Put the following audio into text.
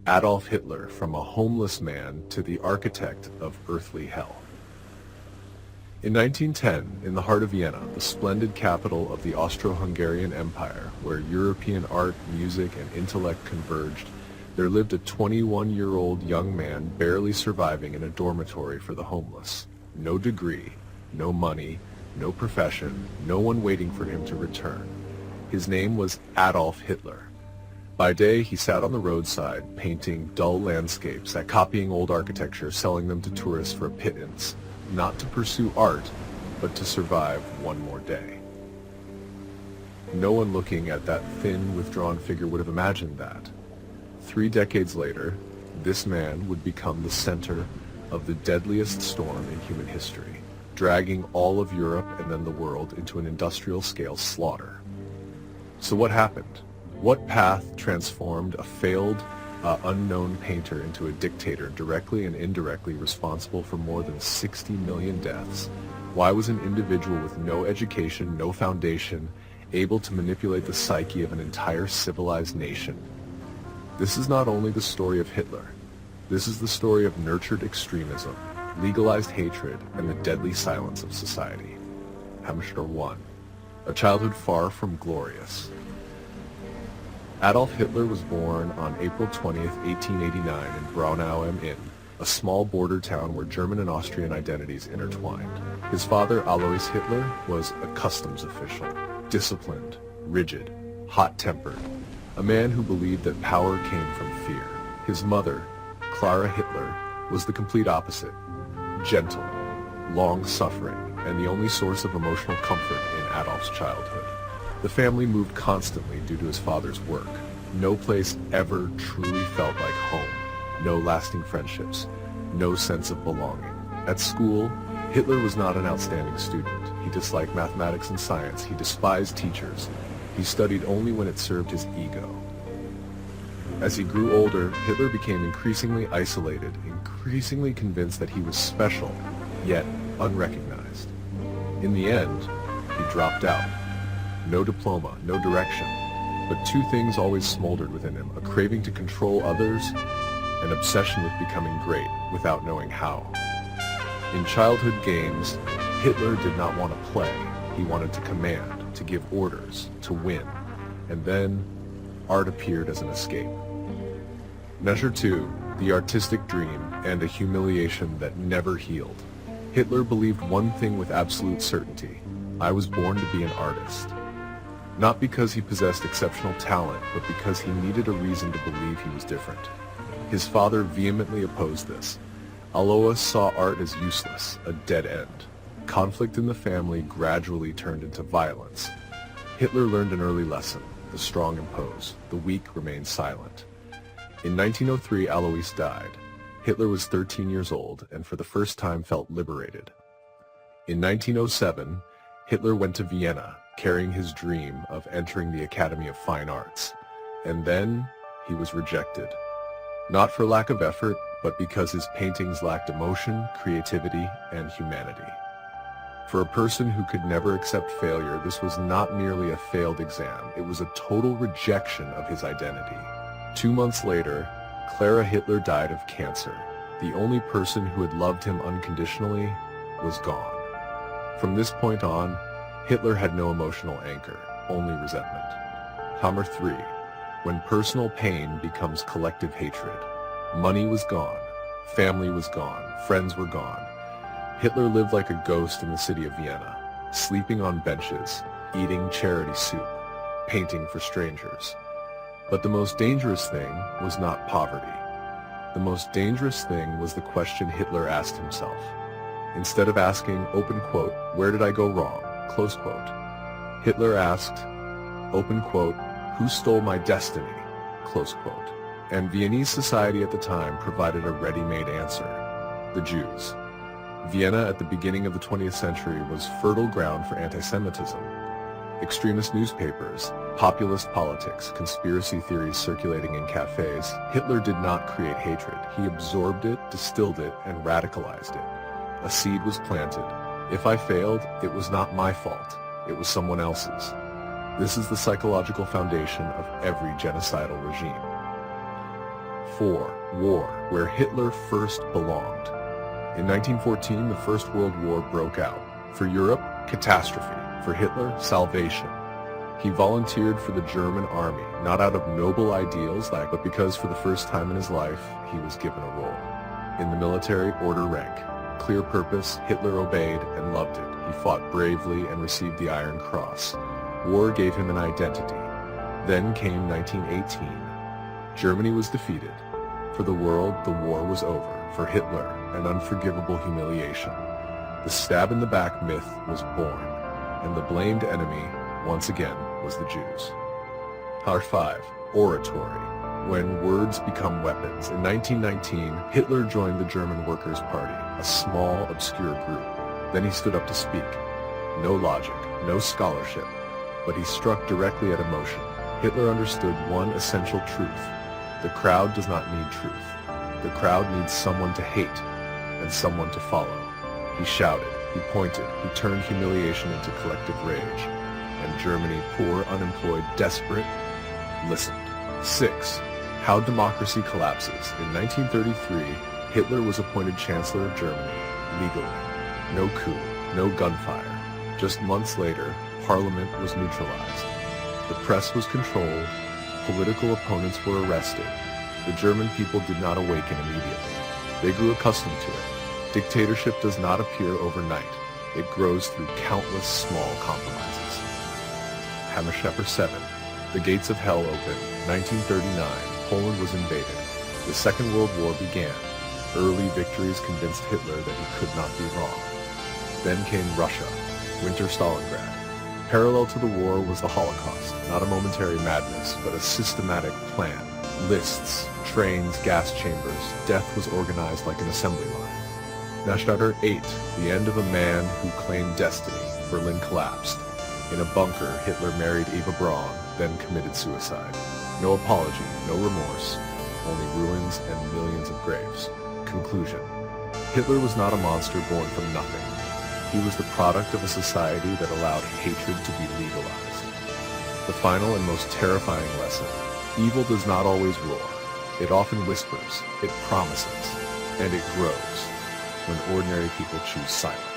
Adolf Hitler, from a homeless man to the architect of earthly hell. In 1910, in the heart of Vienna, the splendid capital of the Austro-Hungarian Empire, where European art, music, and intellect converged, there lived a 21-year-old young man barely surviving in a dormitory for the homeless. No degree, no money, no profession, no one waiting for him to return. His name was Adolf Hitler. By day, he sat on the roadside, painting dull landscapes, copying old architecture, selling them to tourists for a pittance, not to pursue art, but to survive one more day. No one looking at that thin, withdrawn figure would have imagined that. 3 decades later, this man would become the center of the deadliest storm in human history, dragging all of Europe and then the world into an industrial-scale slaughter. So what happened? What path transformed a failed, unknown painter into a dictator directly and indirectly responsible for more than 60 million deaths? Why was an individual with no education, no foundation, able to manipulate the psyche of an entire civilized nation? This is not only the story of Hitler. This is the story of nurtured extremism, legalized hatred, and the deadly silence of society. Hamster 1. A childhood far from glorious. Adolf Hitler was born on April 20th, 1889 in Braunau am Inn, a small border town where German and Austrian identities intertwined. His father, Alois Hitler, was a customs official, disciplined, rigid, hot-tempered, a man who believed that power came from fear. His mother, Clara Hitler, was the complete opposite, gentle, long-suffering, and the only source of emotional comfort in Adolf's childhood. The family moved constantly due to his father's work. No place ever truly felt like home. No lasting friendships. No sense of belonging. At school, Hitler was not an outstanding student. He disliked mathematics and science. He despised teachers. He studied only when it served his ego. As he grew older, Hitler became increasingly isolated, increasingly convinced that he was special, yet unrecognized. In the end, he dropped out. No diploma, no direction, but 2 things always smoldered within him: a craving to control others, an obsession with becoming great without knowing how. In childhood games, Hitler did not want to play. He wanted to command, to give orders, to win. And then, art appeared as an escape. Measure 2, the artistic dream and a humiliation that never healed. Hitler believed one thing with absolute certainty: I was born to be an artist. Not because he possessed exceptional talent, but because he needed a reason to believe he was different. His father vehemently opposed this. Alois saw art as useless, a dead end. Conflict in the family gradually turned into violence. Hitler learned an early lesson: the strong impose, the weak remain silent. In 1903, Alois died. Hitler was 13 years old and for the first time felt liberated. In 1907, Hitler went to Vienna, carrying his dream of entering the Academy of Fine Arts. And then he was rejected. Not for lack of effort, but because his paintings lacked emotion, creativity, and humanity. For a person who could never accept failure, this was not merely a failed exam, it was a total rejection of his identity. 2 months later, Clara Hitler died of cancer. The only person who had loved him unconditionally was gone. From this point on, Hitler had no emotional anchor, only resentment. Hammer 3. When personal pain becomes collective hatred. Money was gone. Family was gone. Friends were gone. Hitler lived like a ghost in the city of Vienna, sleeping on benches, eating charity soup, painting for strangers. But the most dangerous thing was not poverty. The most dangerous thing was the question Hitler asked himself. Instead of asking, open quote, where did I go wrong, close quote, Hitler asked, open quote, who stole my destiny, close quote. And Viennese society at the time provided a ready-made answer: the Jews. Vienna at the beginning of the 20th century was fertile ground for anti-Semitism. Extremist newspapers, populist politics, conspiracy theories circulating in cafes. Hitler did not create hatred. He absorbed it, distilled it, and radicalized it. A seed was planted. If I failed, it was not my fault. It was someone else's. This is the psychological foundation of every genocidal regime. 4. War, where Hitler first belonged. In 1914, the First World War broke out. For Europe, catastrophe. For Hitler, salvation. He volunteered for the German army, not out of noble ideals, but because for the first time in his life, he was given a role. In the military, order rank. Clear purpose, Hitler obeyed and loved it. He fought bravely and received the Iron Cross. War gave him an identity. Then came 1918. Germany was defeated. For the world, the war was over. For Hitler, an unforgivable humiliation. The stab-in-the-back myth was born, and the blamed enemy, once again, was the Jews. Part 5. Oratory. When words become weapons. In 1919, Hitler joined the German Workers' Party, a small, obscure group. Then he stood up to speak. No logic, no scholarship, but he struck directly at emotion. Hitler understood one essential truth. The crowd does not need truth. The crowd needs someone to hate, and someone to follow. He shouted, he pointed, he turned humiliation into collective rage. And Germany, poor, unemployed, desperate, listened. 6. How democracy collapses. In 1933, Hitler was appointed Chancellor of Germany, legally. No coup, no gunfire. Just months later, Parliament was neutralized. The press was controlled, political opponents were arrested. The German people did not awaken immediately. They grew accustomed to it. Dictatorship does not appear overnight. It grows through countless small compromises. Hammersheper 7. The gates of hell opened. 1939. Poland was invaded. The Second World War began. Early victories convinced Hitler that he could not be wrong. Then came Russia. Winter Stalingrad. Parallel to the war was the Holocaust, not a momentary madness, but a systematic plan. Lists, trains, gas chambers. Death was organized like an assembly line. Naschauer 8. The end of a man who claimed destiny. Berlin collapsed. In a bunker, Hitler married Eva Braun, then committed suicide. No apology, no remorse, only ruins and millions of graves. Conclusion. Hitler was not a monster born from nothing. He was the product of a society that allowed hatred to be legalized. The final and most terrifying lesson. Evil does not always roar. It often whispers, it promises, and it grows when ordinary people choose silence.